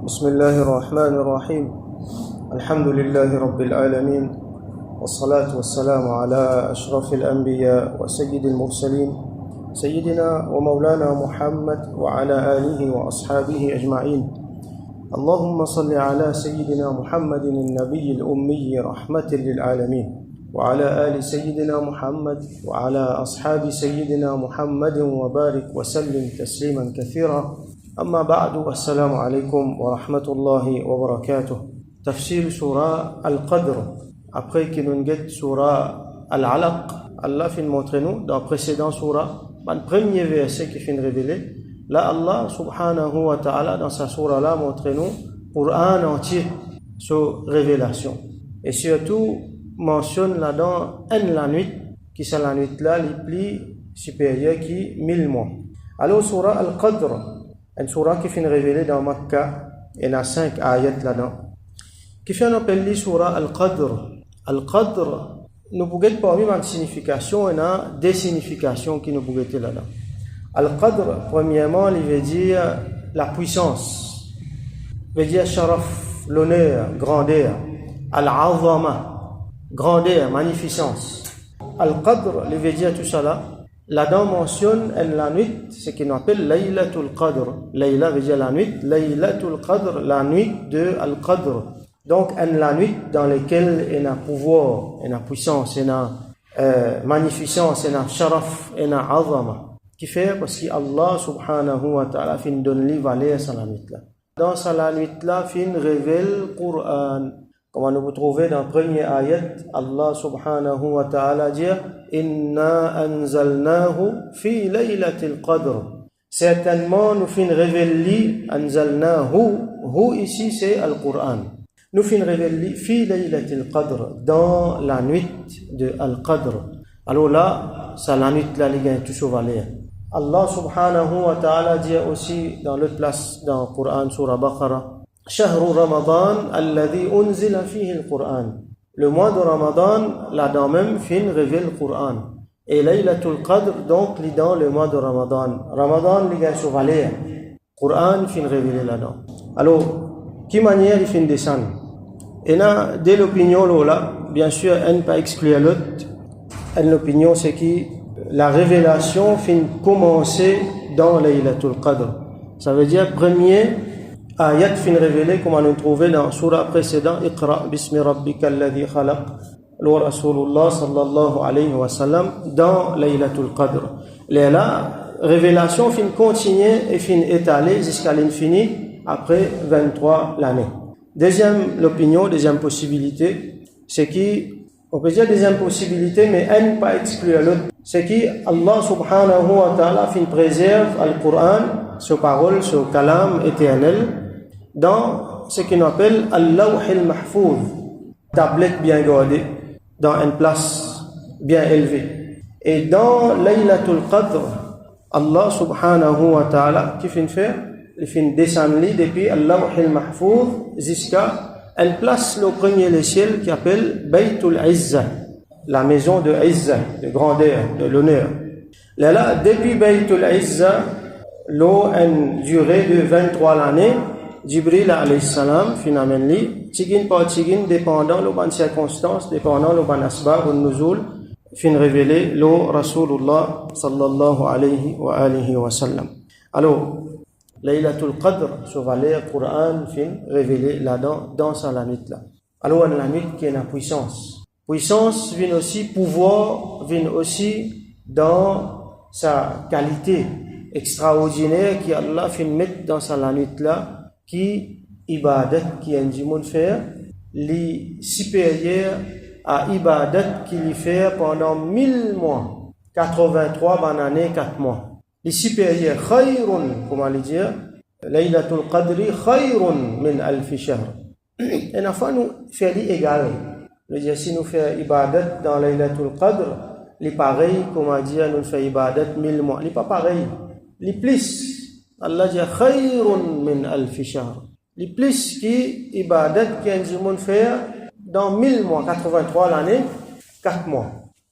بسم الله الرحمن الرحيم الحمد لله رب العالمين والصلاة والسلام على أشرف الأنبياء وسيد المرسلين سيدنا ومولانا محمد وعلى آله وأصحابه أجمعين اللهم صل على سيدنا محمد النبي الأمي رحمة للعالمين وعلى آل سيدنا محمد وعلى أصحاب سيدنا محمد وبارك وسلم تسليما كثيرا أما بعد السلام عليكم ورحمة الله وبركاته تفسير سورة القدر après que nous avons surah Al-Alaq, Allah fait montrer nous dans le précédent surah, le premier verset qui fait révéler, là Allah subhanahu wa ta'ala dans sa surah là montre nous pour un entier sur révélation. Et surtout mentionne là-dedans la nuit, qui c'est la nuit là les plus supérieure qui 1000 mois. Alors surah Al-Qadr, une surah qui fait révéler dans Makkah, il y a 5 ayats là-dedans, qui fait appeler surah Al-Qadr. Al-Qadr, nous pouvons parmi ma signification, il y a des significations qui nous pouvons être là-dedans. Al-Qadr, premièrement, il veut dire la puissance, il veut dire sharaf, l'honneur, grandeur, al-azama, grandeur, magnificence. Al-Qadr, il veut dire tout ça là. Là-dedans mentionne la nuit, ce qu'on appelle Laylatul Qadr. Layla veut dire la nuit, Laylatul Qadr, la nuit de Al-Qadr. Donc, la nuit dans laquelle il y a pouvoir, il y a puissance, il y a magnificence, il y a sharaf, il y a azama. Qui fait parce que Allah subhanahu wa ta'ala fin donne les valeurs à la nuit là. Dans la nuit là, fin révèle le Coran. Comme nous trouvons dans le premier ayat, Allah subhanahu wa ta'ala dit Inna anzalnahu fi laylatil qadr. Certainement, nous fin révéler anzalnahu. Hu ici c'est le Coran. Nous fin révéler fi laylatil qadr, dans la nuit de al-qadr. Alors là, c'est la nuit là, les gars, tout ce valeur. Allah subhanahu wa ta'ala dit aussi dans l'autre place dans le Coran, surah Baqarah, Shahru Ramadan alladhi unzila fihi al-Qur'an. Le mois de Ramadan, là-dedans même, fin révèle le Coran. Et Laylatul Qadr, donc, dans le mois de Ramadan. Ramadan, les gars, sur valeur. Coran, fin révélé là-dedans. Alors, qui manière il fin descendre? Et là, dès l'opinion, là, bien sûr, elle ne peut pas exclure l'autre. L'opinion, c'est que la révélation fin commencer dans Laylatul Qadr. Ça veut dire, premier, ayat fin révélé, comme on a trouvé dans la surah précédente, Iqra bismi rabbika alladhi khalaq, le Rasulullah sallallahu alayhi wa sallam, dans Laylatul Qadr. La révélation fin continuer et fin étaler jusqu'à l'infini après 23 l'année. Deuxième possibilité, c'est qu'on peut dire deuxième possibilité, mais elle n'est pas exclue à l'autre. C'est qu'Allah subhanahu wa ta'ala fin préserve le Coran, ses paroles, ce kalam éternel, dans ce qu'on appelle Al-Lawh al-Mahfouz, tablette bien gardée, dans une place bien élevée. Et dans Laylatul Qadr, Allah subhanahu wa ta'ala, qui fin faire? Il fin descendre depuis Al-Lawh al-Mahfouz jusqu'à une place au premier des ciels qui appelle Baytul Izza, la maison de Izza, de grandeur, de l'honneur. Là, depuis Baytul Izza, l'eau a une durée de 23 l'année. Jibril alayhi salam fin amène li tigin par tigin dépendant de bonnes circonstances, dépendant de bonnes asbab ou nuzul fin révéler le Rasulullah sallallahu alayhi wa sallam. Alors Laylatul Qadr, ce valeur Coran fin révélé là-dedans dans la nuit là. Alors la nuit qui est la puissance. Puissance vient aussi pouvoir vient aussi dans sa qualité extraordinaire qui Allah fin mettre dans la nuit là. Qui ibadat qui est du monde faire les supérieurs à ibadat qui lui fait pendant 1000 mois 83 années 4 mois les supérieurs khayrun comment le dire Laylatul Qadri khayrun min alf shahr et enfin nous faire égal le dire si nous fait ibadat dans Laylatul Qadr les pareil comment dire nous fait ibadat 1000 mois les pas pareil les plus Allah dit khayrun min alf shahr. Les plus qui ibadat qui un monde faire dans 1000 mois 83 l'année 4 mois.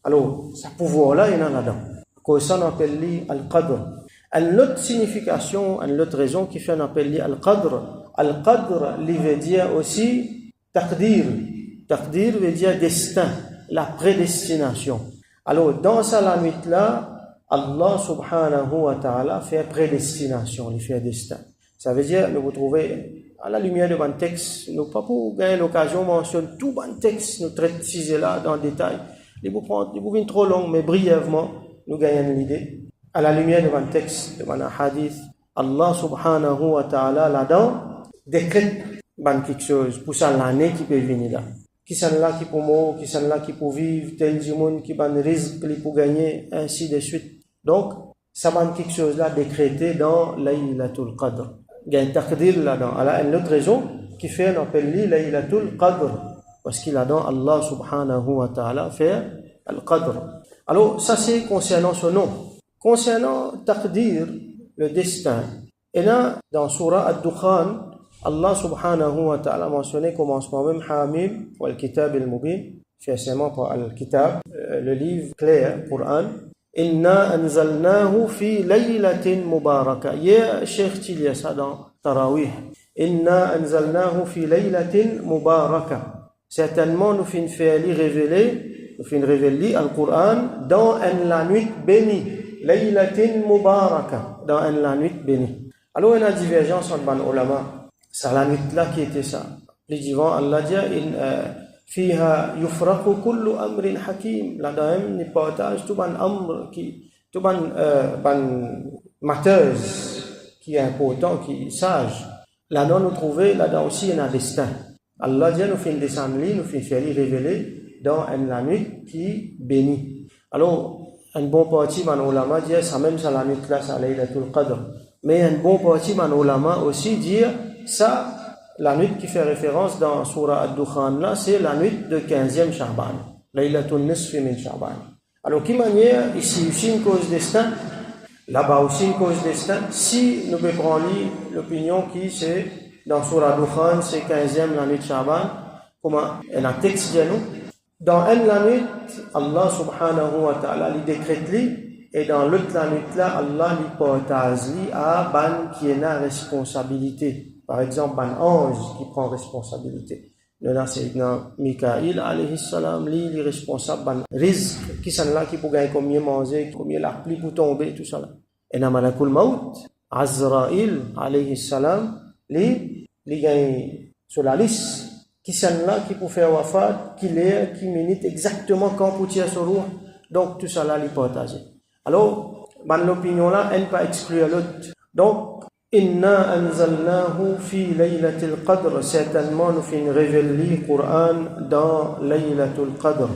Alors, ce pouvoir là il y en a là-dedans. Que ça on appelle al-qadr. Une autre signification, une autre raison qui fait un appel Al-Qadr, Al-Qadr, il veut dire aussi taqdir. Taqdir veut dire destin, la prédestination. Alors, dans ça, la nuit là, Allah subhanahu wa ta'ala fait prédestination, il fait destin. Ça veut dire, nous vous trouvez, à la lumière de mon texte, nous pas pour gagner l'occasion, mentionne tout bon texte, nous traite là dans le détail. Il vous vient trop long, mais brièvement, nous gagnons l'idée. À la lumière de mon texte, de mon hadith, Allah subhanahu wa ta'ala, là-dedans, décrète quelque chose pour ça l'année qui peut venir là. Qui sont là qui pour mourir, qui sont là qui pour vivre, tel du monde qui ban risque pour gagner, ainsi de suite. Donc, ça va quelque chose là décrété dans Laylatul Qadr. Il y a un taqdir là-dedans. Alors, une autre raison qui fait, on appelle lui Laylatul Qadr. Parce qu'il a dans Allah subhanahu wa ta'ala fait Al-Qadr. Alors, ça c'est concernant ce nom. Concernant taqdir, le destin. Et là, dans Surah Ad-Dukhan, Allah subhanahu wa ta'ala mentionné commencement même Hamim ou Al-Kitab al-Mubin, spécialement par Al-Kitab, le livre clair, Coran. Inna anzalnahu fi laylatin mubaraka. Hier, Cheikh Tilia ça dans Tarawih. Inna anzalnahu fi laylatin mubaraka. Certainement, nous finissons révéler Al-Qur'an dans la nuit bénie. Laylatin mubaraka. Dans la nuit bénie. Alors, il y a une divergence entre les ulama. C'est la nuit là qui était ça. Les divans, Allah dit, fiha yufraqu kullu amrin hakim. Là-dedans, il partage tout un amr tout un mateuse qui est important, qui est sage. Là-dedans, nous trouvons, là-dedans aussi, il y a un destin. Allah dit, nous faisons descendre, nous faisons révéler dans la nuit qui bénit. Alors, un bon parti, man ulama dit, ça même, ça la nuit là, ça Laylatul Qadr. Mais un bon parti, man ulama aussi dit, ça, la nuit qui fait référence dans Surah Ad-Dukhan là, c'est la nuit de 15e Sha'ban. Laylatul Nisfi min Sha'ban. Alors, qui manière, ici aussi une cause destin, là-bas aussi une cause destin. Si nous pouvons prendre l'opinion qui c'est dans Surah Ad-Dukhan, c'est 15e la nuit de Sha'ban, comment elle a texte de nous. Dans une la nuit, Allah subhanahu wa ta'ala lui décrète lui, et dans l'autre la nuit là, Allah lui partage lui à ban qui est la responsabilité. Par exemple, un ange qui prend responsabilité. Là, c'est Mikaïl, alayhi salam, lui, il est responsable d'un rizq, qui sont là, qui peut gagner combien manger, combien la pluie pour tomber, tout ça là. Et dans Malakul Maut, Azraïl, alayhi salam, lui, il gagne sur la liste, qui sont là, qui peut faire wafat, qui minute exactement quand pour tirer sur roue. Donc, tout ça là, il partage. Alors, l'opinion là, elle ne peut pas exclure l'autre. Donc, Inna anzalnahu fi laylatil qadr. Certainement, nous finissons révéler le Coran dans laylatul qadr.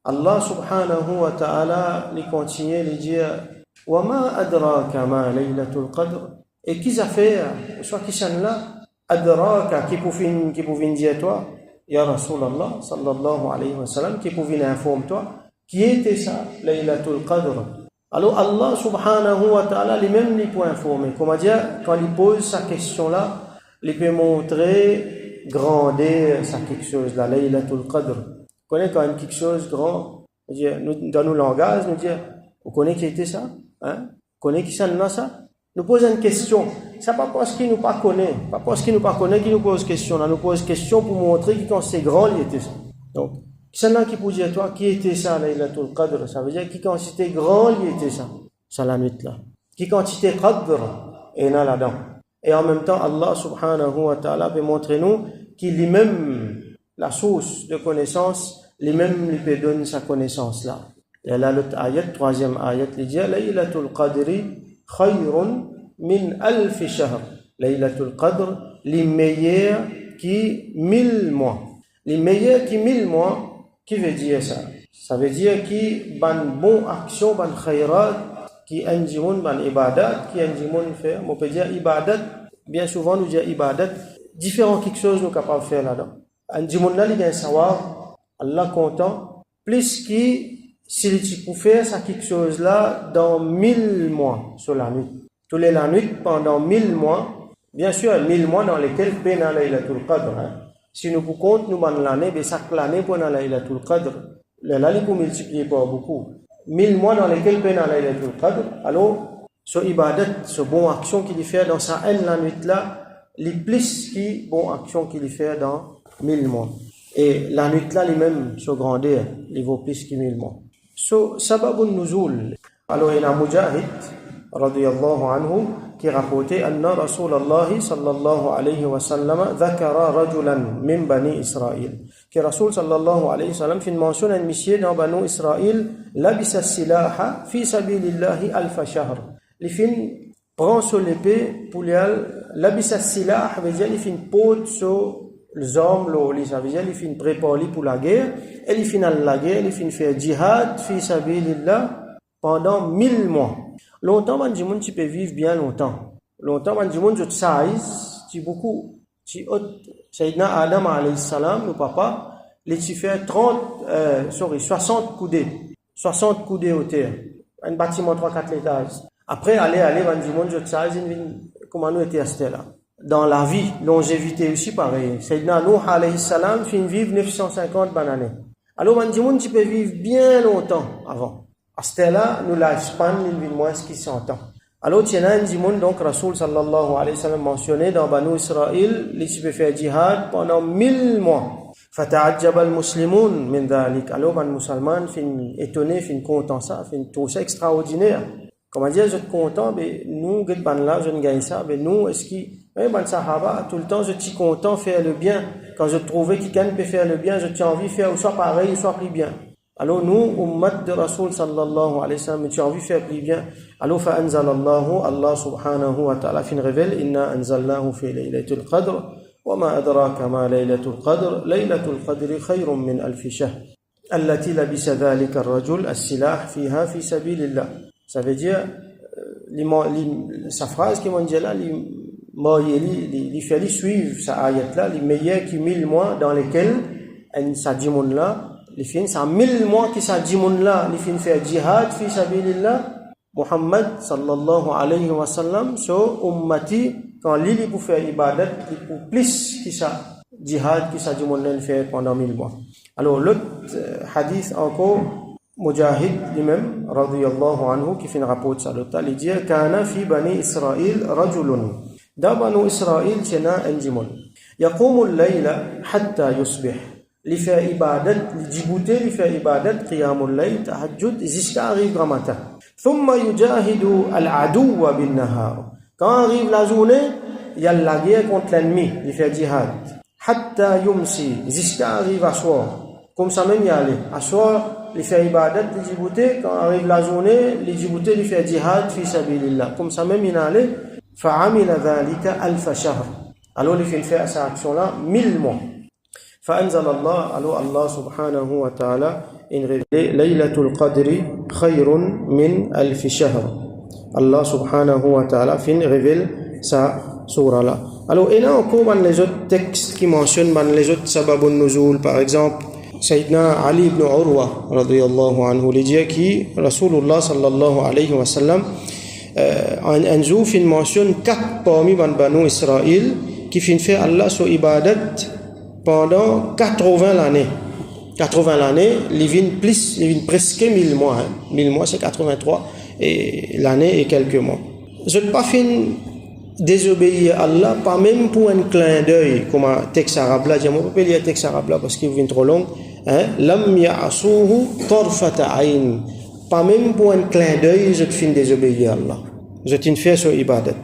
Allah subhanahu wa ta'ala lui continue de dire wa ma adraka ma laylatul qadr. Et qu'ils a fait, soit qui sont là, adraka, qui pouvait dire toi, ya Rasulallah, sallallahu alayhi wa sallam, qui pouvait informer toi, qui était ça, laylatul qadr. Alors Allah subhanahu wa ta'ala lui-même il peut informer. Comment dire, quand il pose sa question-là, il peut montrer, grandir ça quelque chose, la Laylatul Qadr. Vous connaissez quand même quelque chose grand, dans nos langages, nous dire, vous connaissez qui était ça? Hein? Vous connaissez qui ça? Nous posons une question. C'est pas parce qu'il nous pas connaît, pas parce qu'il nous pas connaît qu'il nous pose question. Là, nous pose question pour montrer que quand c'est grand, il était ça. Donc, c'est là qui peut dire toi, qui était ça, Laylatul Qadr? Ça veut dire qui quand c'était grand, il était ça. Ça la nuit là. Qui quand c'était Qadr, et là-dedans. Et en même temps, Allah subhanahu wa ta'ala peut montrer nous qu'il lui-même, la source de connaissance, lui-même lui peut donner sa connaissance là. Et là, l'autre ayat, troisième ayat, il dit, Laylatul Qadri khayrun min alfi shahr. Laylatul Qadr, les meilleurs qui 1000 mois. Les meilleurs qui 1000 mois, qui veut dire ça? Ça veut dire qui ban bon action, ban khayrat, qui enjimoun ban ibadat, qui enjimoun faire. On peut dire ibadat, bien souvent nous dire ibadat, différents quelque chose nous capables de faire là-dedans. Enjimoun là, il y a un savoir, Allah content, plus qui, s'il peut faire ça quelque chose là, dans 1000 mois sur la nuit. Tous les la nuit, pendant 1000 mois, bien sûr, 1000 mois dans lesquels Bena Laylatul Qadr, si nous comptons, nous avons l'année, mais chaque année, pour Laylatul Qadr, l'année pour multiplier pas beaucoup. 1000 mois dans lesquels peine à Laylatul Qadr, alors, ce ibadat, ce bon action qu'il fait dans sa haine la nuit là, les plus qui bon action qu'il fait dans 1000 mois. Et la nuit là, les mêmes se grandir, les vaut plus que 1000 mois. So, sababun nuzul. Alors, il y a Mujahid, radiyallahu anhu, qui rapportait anna Rasulallah sallallahu alayhi wa sallam dhakara rajulan min bani Israël. Que Rasul sallallahu alayhi wa sallam fait une mention à un monsieur dans Banu Israël, labisa silaha fi sabilillahi alfa shahr. Les fin prend sur l'épée pour labisa silah, veut dire les fin pote sur les hommes, ça veut dire les fin préparer pour la guerre, et les fin la guerre, les fin faire jihad fi sabilillah pendant 1000 mois. Longtemps, man, monde tu peux vivre bien longtemps. Longtemps, man, monde tu size, tu beaucoup, tu haute. Sayyidina Adam alayhi salam, le papa, les tu fait 60 coudées. 60 coudées au terre. Un bâtiment 3-4 étages. Après, aller, man, monde tu size, comment nous était resté là. Dans la vie, longévité aussi pareil. Sayyidina Nuh alayhi salam, fin vivre 950 années. Alors, man, monde tu peux vivre bien longtemps avant. À ce là nous lifespan, il vit moins ce qui s'entend. Alors, il y a un monde, donc, Rasoul sallallahu alayhi wa sallam mentionné dans Banu Israël, les qui peut faire jihad pendant 1000 mois. Fata'ajjab al-muslimun min dhalik. Alors, les musulmans fin étonné, fin content ça, fin tout ça extraordinaire. Comment dire, je suis content, mais nous, je ne gagne ça, mais nous, est-ce qu'il, sahaba, tout le temps, je suis content faire le bien. Quand je trouvais que quelqu'un peut faire le bien, je suis envie de faire soit pareil, soit plus bien. Alors nous, ummat de Rasoul sallallahu alayhi wa sallam, tu as envie de faire plus bien. Alors, fa'anzalallahu, Allah subhanahu wa ta'ala fin révèle, inna anzalnahu fi laylatul qadr, wa ma adraka ma laylatul qadr, laylatul qadri khayrun min alfi shahr. Allati labisa dhalika ar-rajul as-silah fiha fi sabilillah. Ça veut dire, sa phrase qui m'a dit là, il fait suivre sa ayat là, les meilleurs qui 1000 mois dans lesquels, ça dit mon là, les fins, ça 1000 mois qui ça dit mon là, les fins faire jihad fi sabilillah, Muhammad sallallahu alayhi wa sallam, so ummati, quand l'île pour faire ibadat, il pour plus qui ça jihad qui ça dit mon là faire pendant 1000 mois. Alors l'autre hadith encore, Mujahid lui-même, radiyallahu anhu, qui fait un rapport de ça, il dit, kana fi bani Israël rajulun. Dans Banu Israël, c'est un dimon. Yaqumu al-layla hatta yusbih. Li fait ibadat, li djibouté, li fait ibadat, qiyamul layl, tahajjud, jusqu'à arrive grand matin. Thumma yujahidu al-aduwa bin nahar. Quand arrive la journée, il y a la guerre contre l'ennemi, il fait jihad. Hatta yumsi, jusqu'à arrive à soir. Comme ça même y aller. À soir, il fait ibadat, li djibouté, quand arrive la journée, li djibouté, il fait jihad fi sabilillah. Comme ça même y aller. فعمل ذلك ألف شهر. Alors il fait cette action-là 1000 mois. فأنزل الله, alors Allah subhanahu wa ta'ala in révélé ليلة القدر خير من ألف شهر. Allah subhanahu wa ta'ala fin révèle sa surah-là. Alors il y a encore les autres textes qui mentionnent les autres sababun nuzul. Par exemple, Sayyidina Ali ibn Urwa radiyallahu anhu, il dit qui Rasulullah sallallahu alayhi wa sallam un jour, il mentionne 4 parmi Banu Israël qui fin fait Allah sur ibadat pendant 80 l'année. 80 l'année, ils viennent presque 1000 mois. 1000 mois, c'est 83, et l'année est quelques mois. Je ne pas fin désobéir à Allah, pas même pour un clin d'œil, comme un texte arabe là. Je ne peux pas lire un texte arabe là parce qu'il vient trop long. Lam ya'asuhu tarfata ayn. Pas même pour un clin d'œil, je te fin désobéir à Allah. Je te fais sur ibadat.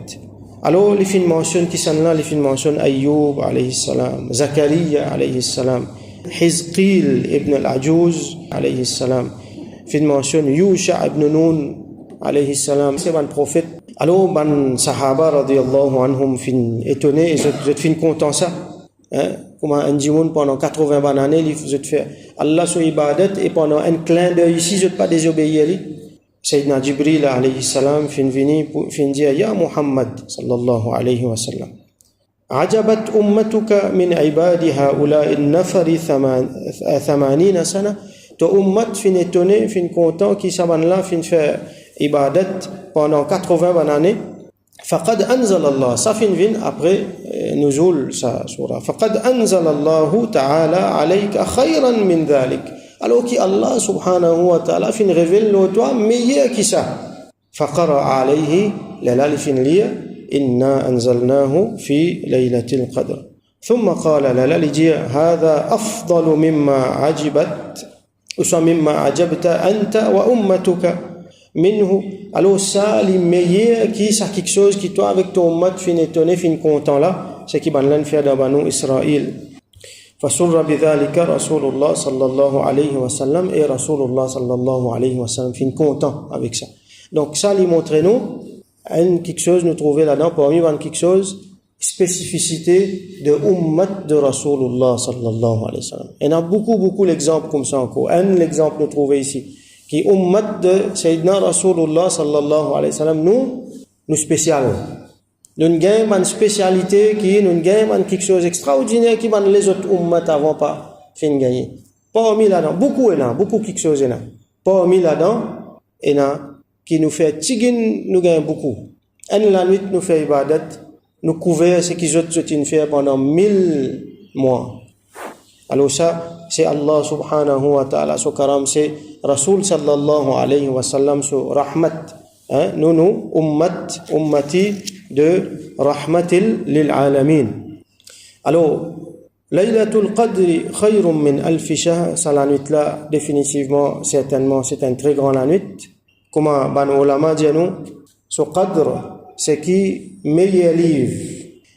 Alors, les fins mentionnent qui sont là, les fins mentionnent Ayyub alayhi salam, Zakaria alayhi salam, Hizqil ibn al-Ajuz alayhi salam, fin mentionnent Yusha ibn Nun alayhi salam, c'est un prophète. Alors, ban sahaba radiyallahu anhum fin étonnés, et je te fin content ça. Comme un djimoun pendant 80 années, je te fais Allah sur ibadat, et pendant un clin d'œil ici, je ne pas désobéir. Sayyidina Jibril alayhi salam fin dire Ya Muhammad sallallahu alayhi wa sallam Ajabat ummatuka min ibadi haula'i nafari 80 sana. To ummat fin étonné, fin content qui saban là fin faire ibadat pendant 80 années. Faqad anzal Allah, ça fin vin après nuzul sa surah. Faqad anzal Allah ta'ala alayka khayran min dhalik. Alors que Allah subhanahu wa ta'ala fin révèle le toi meilleur que ça. Faqara alayhi, la fin lire, إنا أنزلناه في ليلة القدر ثم قال للجي هذا أفضل مما عجبت أنت وأمتك منه. Alors ça, le meilleur qui c'est quelque chose qui toi avec ton ummat fin étonné, fin content là, c'est qui ban l'en faire dans Banu Israël. فسر بذلك رسول الله صلى الله عليه وسلم et رسول الله صلى الله عليه وسلم fin content avec ça. Donc ça, lui montrer nous quelque chose nous trouver là-dedans parmi quelque chose spécificité de ummat de Rasulullah sallallahu alayhi wa sallam. Il y en a beaucoup l'exemple comme ça encore. Un exemple nous trouver ici qui ummat de Sayyidina Rasulullah sallallahu alayhi wa sallam nous spécial. Nous gagnons une spécialité qui nous gagnons quelque chose extraordinaire qui les autres ummat avant pas fin gagner. Parmi là-dedans beaucoup quelque chose là. Parmi là-dedans il y en a qui nous fait tigin nous gagnons beaucoup. La nuit nous fait ibadat, nous couvrir ce qu'ils ont fait pendant 1000 mois. Alors ça, c'est Allah subhanahu wa ta'ala, son karam, c'est Rasul sallallahu alayhi wa sallam, son rahmat. Nous, ummati de rahmatil lil alamin. Alors, Laylatul Qadri khayrun min alfi shahr, ça la nuit là, définitivement, certainement, c'est un très grand la nuit. Comment ban ulama dit nous, ce qadr, c'est qui meilleur livre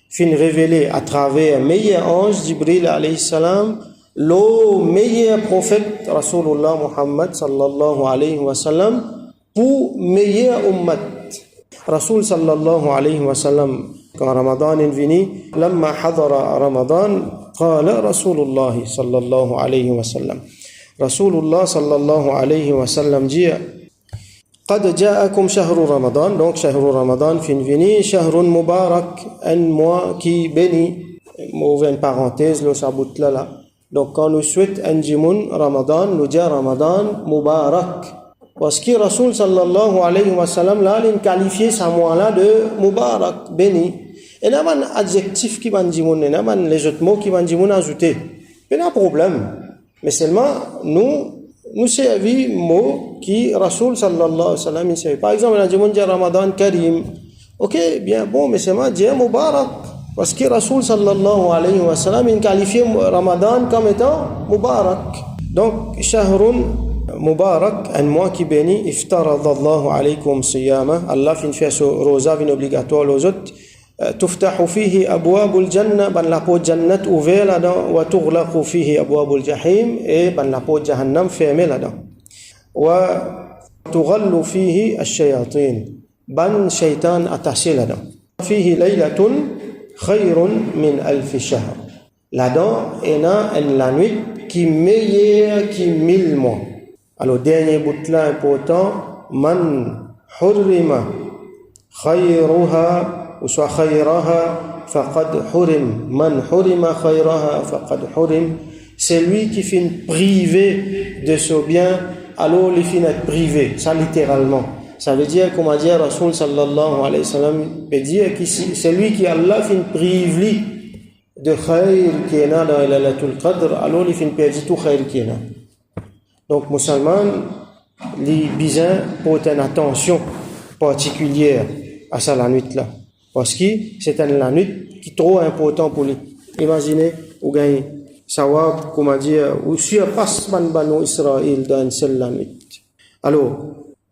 fin révélé à travers meilleur ange Jibril alayhi salam, le meilleur prophète Rasulullah Muhammad sallallahu alayhi wa sallam pour meilleur ummat. Rasul sallallahu alayhi wa sallam quand Ramadan est venu, لما حضر رمضان قال رسول الله صلى الله عليه وسلم رسول الله صلى الله عليه وسلم dit قد جاءكم شهر رمضان, donc شهر رمضان fin venu, شهر مبارك, un mois qui béni, ouvre une parenthèse, le sabut là. Donc quand nous souhaitons un jimoun Ramadan, nous disons Ramadan Mubarak. Parce que Rasul sallallahu alayhi wa sallam là, il qualifié ce mois-là de Mubarak, béni. Et là, il y a un adjectif qui va jimoun, il y a les autres mots qui vont jimoun ajouter. Il y a un problème. Mais seulement, nous servons mots qui Rasul sallallahu alayhi wa sallam il servait. Par exemple, on dit Ramadan Karim. Ok, bien bon, mais c'est moi, dire Mubarak. Parce que Rasul sallallahu alayhi wa sallam il qualifie Ramadan comme étant Mubarak. Donc, Shahrun Mubarak, un mois qui bénit, iftaradallahu alaykum siyama. Allah fin fait ce rosa, vin obligatoire aux autres. تفتح فيه أبواب الجنة بن لا porte جنة ouvert là-dedans وتغلق فيه أبواب الجحيم et بن لا porte جهنم fermée là-dedans وتغل فيه الشياطين بن شيطان attaché là-dedans فيه ليلة خير من ألف شهر là-dedans il y a la nuit qui meilleure qui 1000 mois. Alors dernier bout là important man hurrima khayruha ou soit khayraha faqad hurim man hurima khayraha faqad hurim, c'est lui qui finit privé de ce bien, alors il finit privé, ça littéralement, ça veut dire comme a dit Rasul sallallahu alayhi wa sallam, veut dire que c'est lui qui Allah finit privé de khayr qui est là dans Laylatul Qadr, alors il finit perdre tout khayr qui est là. Donc musulman les besoin pour une attention particulière à ça la nuit là. Parce que c'est la nuit qui est trop important pour lui. Imaginez, vous gagnez, savoir, comment dire, ou surpasse Banu Israël dans une seule la nuit. Alors,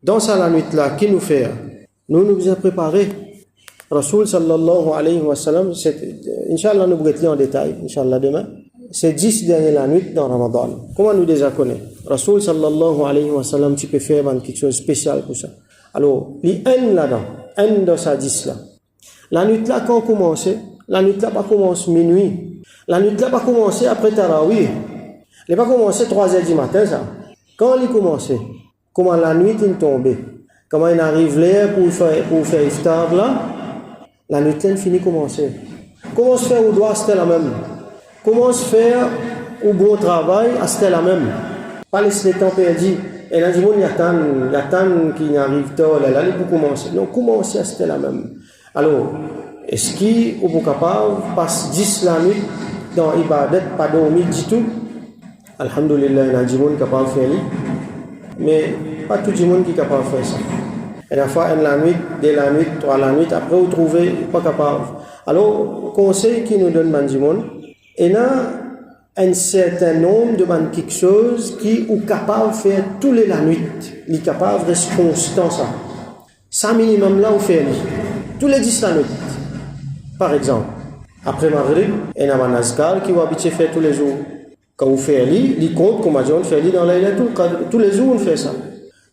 dans ça la nuit là, qui nous fait? Nous avons préparé. Rasul sallallahu alayhi wa sallam, Inch'Allah, nous allons en détail, Inch'Allah demain. C'est 10 dernières la nuit dans Ramadan. Comment nous déjà connaissons? Rasul sallallahu alayhi wa sallam, tu peux faire quelque chose de spécial pour ça. Alors, il y a un là-dedans, un dans sa 10 là. La nuit là, quand on commence, la nuit là pas commence minuit. La nuit là pas commencer après Tarawih. Elle pas commencer 3h du matin, ça. Quand il commence, comment la nuit il tombe, comment il arrive là pour faire iftar là, la nuit là il finit commencer. Comment se faire au doigt, c'était la même. Comment se faire au bon travail, c'était la même. Pas laisser le temps perdu. Et là, il y a tant qui arrive tard, là, il faut commencer. Non, commencer, c'était la même. Alors, est-ce qu'il est capable de passer 10 la nuit dans Ibadat, pas dormir du tout? Alhamdulillah, il y a des gens qui sont capables de faire ça. Mais pas tout le monde qui est capable de faire ça. Et la fois, la nuit, dès la nuit, 3 la nuit, après, vous trouvez pas capable. Alors, conseil qui nous donne Bandimon, il y a un certain nombre de quelque chose qui est capable de faire tous les la nuit. Il est capable de rester constant, ça. Ça, minimum, là, vous faites tous les 10 la nuit. Par exemple, après Maghrib, il y a un azkar qui va habituer faire tous les jours. Quand vous faites il compte, comme on fait dans Laylatul Qadr. Tous les jours, on fait ça.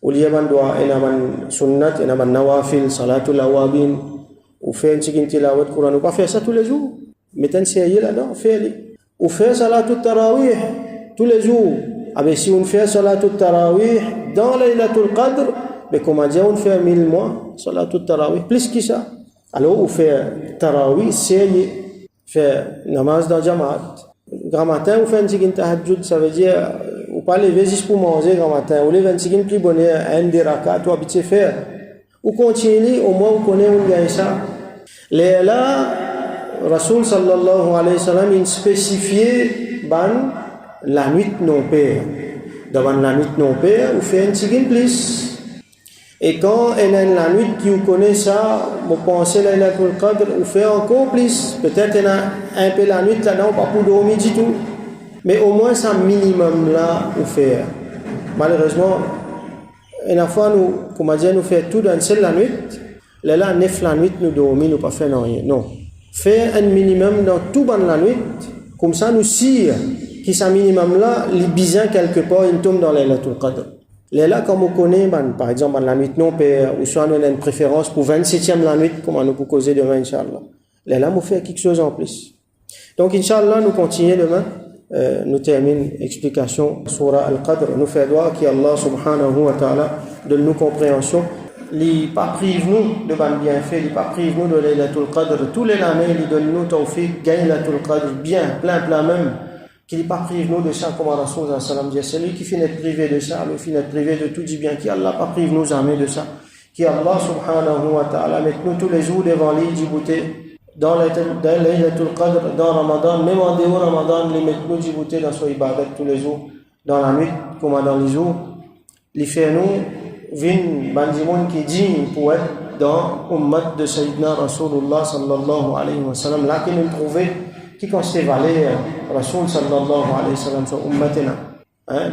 Il y a un sunnat, il y a un nawafil, salatul awabin. Vous faites un petit tilawat Coran. Vous ne pas faire ça tous les jours. Mettez un série là-dedans, faites-le. Vous faites salatul tarawih tous les jours. Mais si on fait salatul tarawih dans Laylatul Qadr, mais comme on fait 1000 mois, salatul tarawih, plus que ça. Alors, vous faites tarawih, série, fait namaz dans jamaat. Grand matin, vous faites un petit tahajjud, ça veut dire, vous pas lever juste pour manger grand matin. Vous levez un petit plus bonheur, un des rakats, vous habitez faire. Vous continuez, au moins vous connaissez, vous gagnez ça. Là, Rasoul sallallahu alayhi wa sallam, il spécifiait la nuit non père. Dans la nuit non père, vous faites un petit plus. Et quand il y a la nuit qui vous connaît ça, vous pensez à Laylatul Qadr, vous faites encore plus. Peut-être il y a un peu la nuit là-dedans, pas pour dormir du tout. Mais au moins, ça minimum là, vous faites. Malheureusement, une fois, nous, comme on dit, nous faisons tout dans une seule la nuit. Là, 9 la nuit, nous dormons, nous pas faire rien. Non. Faire un minimum dans tout dans la nuit. Comme ça, nous sire qui ça minimum là, les bizarres quelque part, ils tombent dans Laylatul Qadr. Là, comme on connaît, par exemple, la nuit non père, ou soit nous avons une préférence pour 27e la nuit, comme on nous peut causer demain, Inch'Allah. Là, nous fait quelque chose en plus. Donc, Inch'Allah, nous continuons demain. Nous terminons l'explication sur Al-Qadr. Nous faisons droit qu'Allah subhanahu wa ta'ala donne nous compréhension. Il ne pas prive nous de bon bienfait, il ne pas prive nous de Laylatul Qadr. Tous les années, il donne nous tawfiq, gagne Laylatul Qadr bien, plein même. Qu'il ne pas prive nous de ça, comme Rasoul sallam dit. C'est lui qui finit d'être privé de ça, lui finit d'être privé de tout du bien. Qui Allah pas prive nous jamais de ça. Qui Allah subhanahu wa ta'ala met nous tous les jours devant lui, djibouté, dans Laylatul Qadr, dans Ramadan, même en dehors Ramadan, il met nous djibouté dans son ibadat tous les jours, dans la nuit, comme dans les jours. Il fait nous, vin, bandimoun qui dit pour être dans Ummat de Sayyidina Rasulullah sallallahu alayhi wa sallam, là qu'il nous trouvait. Qui constate valeur Rasoul sallallahu alayhi wa sallam sur ummatina.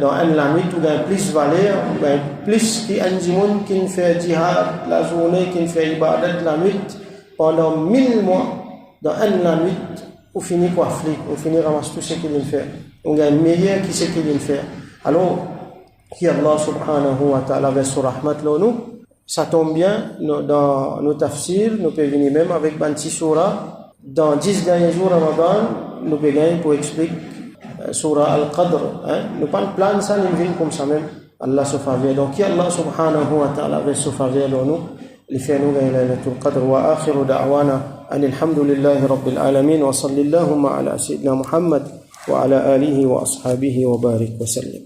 Dans la nuit, où il y a plus valeur, plus qui un djimoun qui fait djihad la journée, qui fait ibadat la nuit, pendant 1000 mois, dans la nuit, on finit quoi flic, on finit ramasse tout ce qu'il fait. On a un meilleur qui sait qu'il fait. Alors, qui Allah subhanahu wa ta'ala veut sur rahmat nous, ça tombe bien, dans nos tafsirs, nous pouvons venir même avec Banti Surah. Dans 10 derniers jours Ramadan, nous pouvons pour expliquer Surah Al-Qadr. Nous pas le plan ça, nous vivons comme ça même. Allah se faveur. Donc, qui Allah subhanahu wa ta'ala veut se faveur dans nous, il fait nous gagner Laylatul Qadr. Wa akhiru da'wana alhamdulillahi rabbil alamin wa sallallahu ala sayyidina Muhammad wa ala alihi wa ashabihi wa barik wa sallim.